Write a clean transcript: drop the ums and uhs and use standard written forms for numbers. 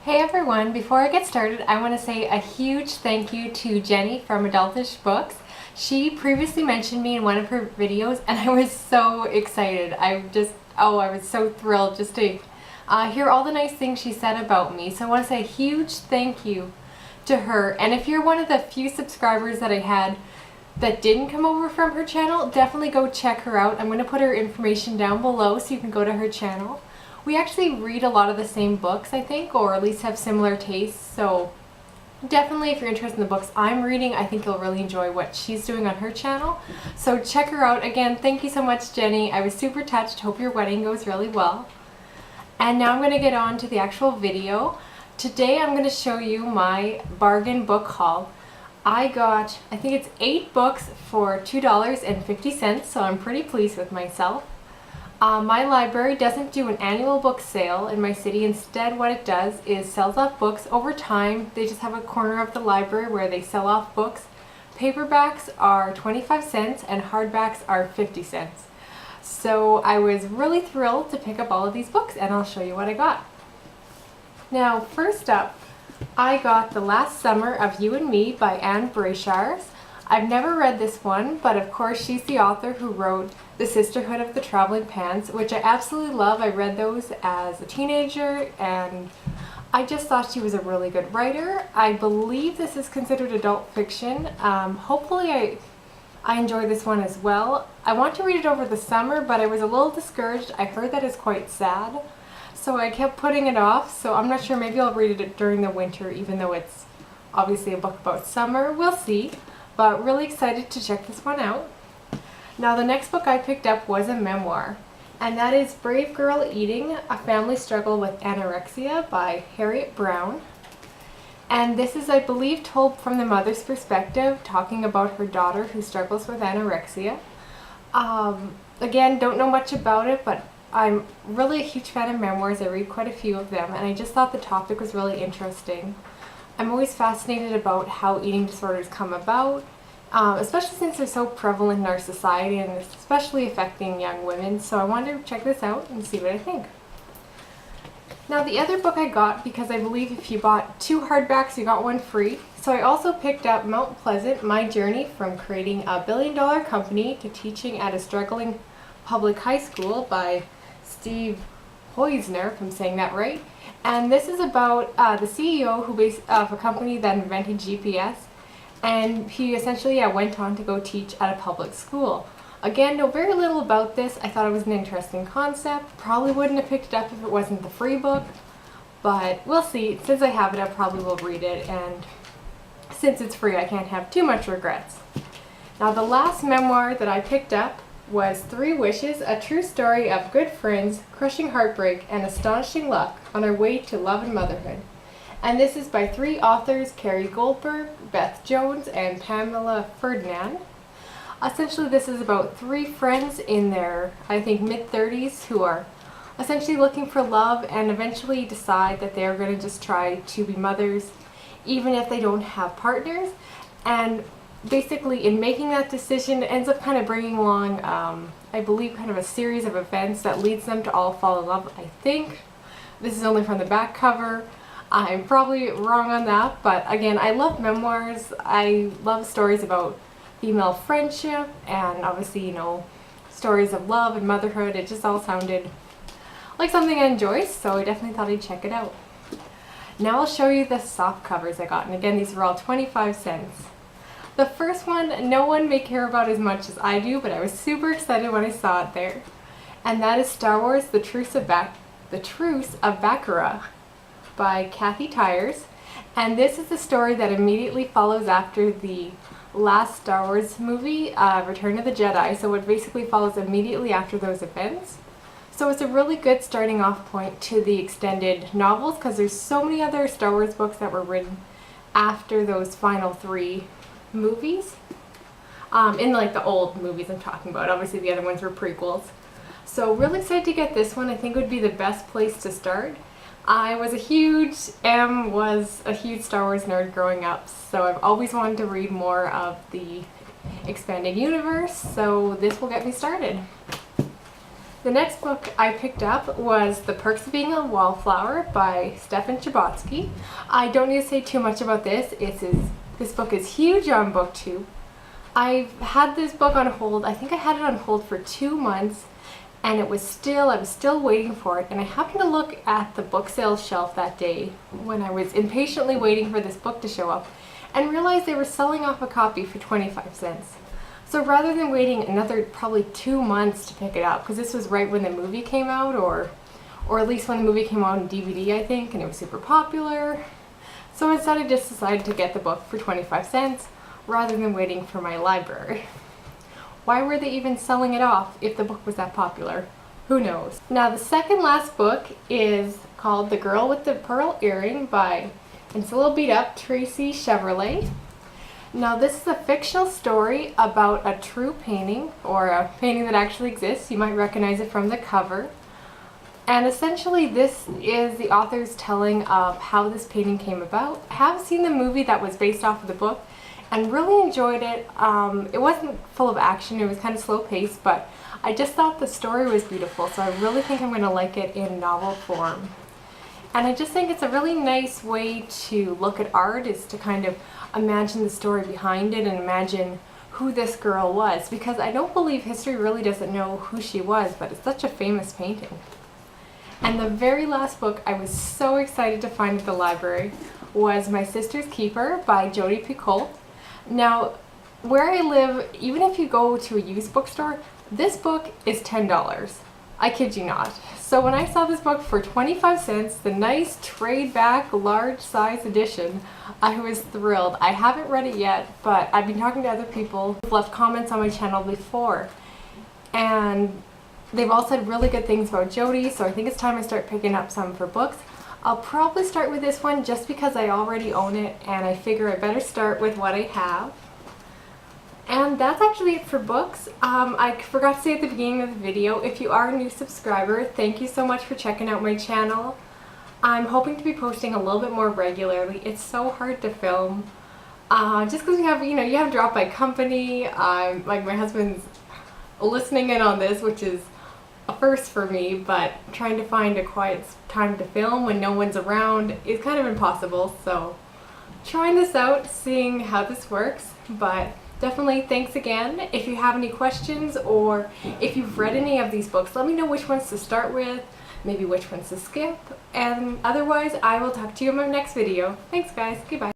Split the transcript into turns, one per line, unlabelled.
Hey everyone, before I get started, I want to say a huge thank you to Jenny from Adultishbooks. She previously mentioned me in one of her videos and I was so excited. I was so thrilled just to hear all the nice things she said about me. So I want to say a huge thank you to her. And if you're one of the few subscribers that I had that didn't come over from her channel, definitely go check her out. I'm going to put her information down below so you can go to her channel. We actually read a lot of the same books, I think, or at least have similar tastes, so definitely if you're interested in the books I'm reading, I think you'll really enjoy what she's doing on her channel. So check her out. Again, thank you so much, Jenny. I was super touched. Hope your wedding goes really well. And now I'm going to get on to the actual video. Today I'm going to show you my bargain book haul. I got, I think it's 8 books for $2.50, so I'm pretty pleased with myself. My library doesn't do an annual book sale in my city. Instead, what it does is sells off books over time. They just have a corner of the library where they sell off books. Paperbacks are 25 cents and hardbacks are 50 cents. So I was really thrilled to pick up all of these books, and I'll show you what I got. Now, first up, I got The Last Summer of You and Me by Anne Brashars. I've never read this one, but of course she's the author who wrote The Sisterhood of the Traveling Pants, which I absolutely love. I read those as a teenager and I just thought she was a really good writer. I believe this is considered adult fiction. Hopefully I enjoy this one as well. I want to read it over the summer, but I was a little discouraged. I heard that it's quite sad, so I kept putting it off. So I'm not sure, maybe I'll read it during the winter, even though it's obviously a book about summer. We'll see. But really excited to check this one out. Now the next book I picked up was a memoir, and that is Brave Girl Eating, A Family Struggle with Anorexia by Harriet Brown. And this is, I believe, told from the mother's perspective, talking about her daughter who struggles with anorexia. Again, don't know much about it, but I'm really a huge fan of memoirs. I read quite a few of them, and I just thought the topic was really interesting. I'm always fascinated about how eating disorders come about, especially since they're so prevalent in our society and especially affecting young women. So I wanted to check this out and see what I think. Now the other book I got, because I believe if you bought 2 hardbacks you got one free, so I also picked up Mount Pleasant, My Journey from Creating a Billion-Dollar Company to Teaching at a Struggling Public High School by Steve Hoisner, if I'm saying that right. And this is about the CEO of a company that invented GPS, and he essentially went on to go teach at a public school. Again, know very little about this. I thought it was an interesting concept. Probably wouldn't have picked it up if it wasn't the free book, but we'll see. Since I have it, I probably will read it, and since it's free, I can't have too much regrets. Now the last memoir that I picked up was 3 Wishes, a true story of good friends, crushing heartbreak, and astonishing luck on our way to love and motherhood. And this is by 3 authors, Carrie Goldberg, Beth Jones, and Pamela Ferdinand. Essentially, this is about 3 friends in their, I think, mid-30s who are essentially looking for love and eventually decide that they're going to just try to be mothers even if they don't have partners. And basically in making that decision, it ends up kind of bringing along, I believe, kind of a series of events that leads them to all fall in love, I think. This is only from the back cover. I'm probably wrong on that, but again, I love memoirs. I love stories about female friendship and obviously, you know, stories of love and motherhood. It just all sounded like something I enjoy, so I definitely thought I'd check it out. Now I'll show you the soft covers I got, and again, these were all 25 cents. The first one, no one may care about as much as I do, but I was super excited when I saw it there. And that is Star Wars The Truce of Baccarat by Kathy Tyers. And this is the story that immediately follows after the last Star Wars movie, Return of the Jedi. So it basically follows immediately after those events. So it's a really good starting off point to the extended novels, because there's so many other Star Wars books that were written after those final 3 movies, in like the old movies I'm talking about. Obviously the other ones were prequels. So really excited to get this one. I think it would be the best place to start. I was a huge Star Wars nerd growing up, so I've always wanted to read more of the expanded universe, so this will get me started. The next book I picked up was The Perks of Being a Wallflower by Stefan Chbosky. I don't need to say too much about this. This book is huge on BookTube. I've had this book on hold. I think I had it on hold for 2 months, and I was still waiting for it. And I happened to look at the book sales shelf that day when I was impatiently waiting for this book to show up, and realized they were selling off a copy for 25 cents. So rather than waiting another probably 2 months to pick it up, because this was right when the movie came out, or at least when the movie came out on DVD, I think, and it was super popular. So instead I just decided to get the book for 25 cents rather than waiting for my library. Why were they even selling it off if the book was that popular? Who knows? Now the second last book is called The Girl with the Pearl Earring by, and it's a little beat up, Tracy Chevrolet. Now this is a fictional story about a true painting, or a painting that actually exists. You might recognize it from the cover. And essentially this is the author's telling of how this painting came about. I have seen the movie that was based off of the book and really enjoyed it. It wasn't full of action, it was kind of slow paced, but I just thought the story was beautiful, so I really think I'm going to like it in novel form. And I just think it's a really nice way to look at art, is to kind of imagine the story behind it and imagine who this girl was, because I don't believe history really doesn't know who she was, but it's such a famous painting. And the very last book I was so excited to find at the library was My Sister's Keeper by Jodi Picoult. Now, where I live, even if you go to a used bookstore, this book is $10. I kid you not. So when I saw this book for 25 cents, the nice trade back large size edition, I was thrilled. I haven't read it yet, but I've been talking to other people who've left comments on my channel before, and they've all said really good things about Jodi, so I think it's time I start picking up some for books. I'll probably start with this one just because I already own it, and I figure I better start with what I have. And that's actually it for books. I forgot to say at the beginning of the video, if you are a new subscriber, thank you so much for checking out my channel. I'm hoping to be posting a little bit more regularly. It's so hard to film, just because we have, you have drop by company. Like my husband's listening in on this, which is a first for me, but trying to find a quiet time to film when no one's around is kind of impossible. So trying this out, seeing how this works, but definitely thanks again. If you have any questions, or if you've read any of these books, let me know which ones to start with, maybe which ones to skip, and otherwise I will talk to you in my next video. Thanks guys, goodbye.